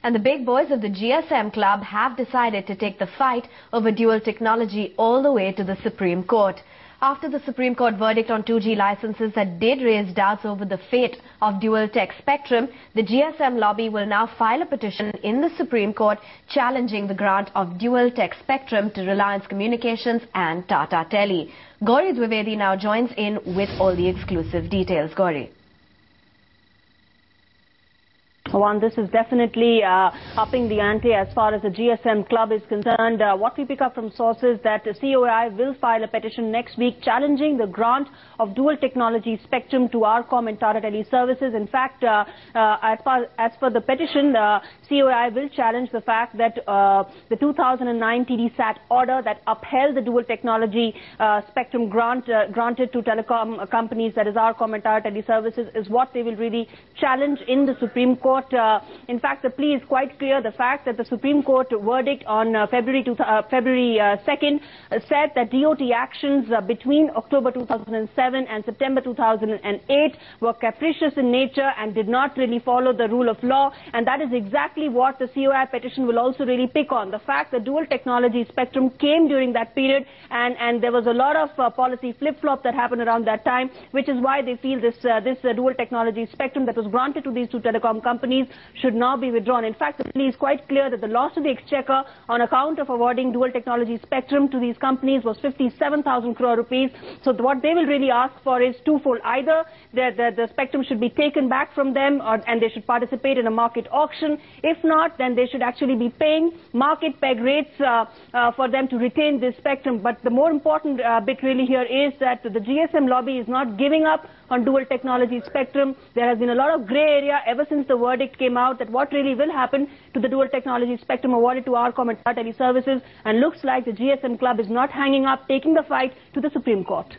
And the big boys of the GSM club have decided to take the fight over dual technology all the way to the Supreme Court. After the Supreme Court verdict on 2G licenses that did raise doubts over the fate of dual tech spectrum, the GSM lobby will now file a petition in the Supreme Court challenging the grant of dual tech spectrum to Reliance Communications and Tata Tele. Gauri Dwivedi now joins in with all the exclusive details. Gauri. One, this is definitely upping the ante as far as the GSM club is concerned. What we pick up from sources that COAI will file a petition next week challenging the grant of dual technology spectrum to RCom and Tata Tele services. In fact, as per the petition, COAI will challenge the fact that the 2009 TDSAT order that upheld the dual technology spectrum granted to telecom companies, that is RCom and Tata Tele services, is what they will really challenge in the Supreme Court. In fact, the plea is quite clear. The fact that the Supreme Court verdict on February 2nd said that DOT actions between October 2007 and September 2008 were capricious in nature and did not really follow the rule of law. And that is exactly what the COAI petition will also really pick on. The fact that dual technology spectrum came during that period, and there was a lot of policy flip-flop that happened around that time, which is why they feel this dual technology spectrum that was granted to these two telecom companies should now be withdrawn. In fact, the plea is quite clear that the loss to the exchequer on account of awarding dual technology spectrum to these companies was 57,000 crore rupees. So what they will really ask for is twofold. Either the spectrum should be taken back from them, and they should participate in a market auction. If not, then they should actually be paying market peg rates for them to retain this spectrum. But the more important bit really here is that the GSM lobby is not giving up on dual technology spectrum. There has been a lot of grey area ever since the verdict came out that what really will happen to the dual technology spectrum awarded to RCom and Tata Tele services, and looks like the GSM club is not hanging up, taking the fight to the Supreme Court.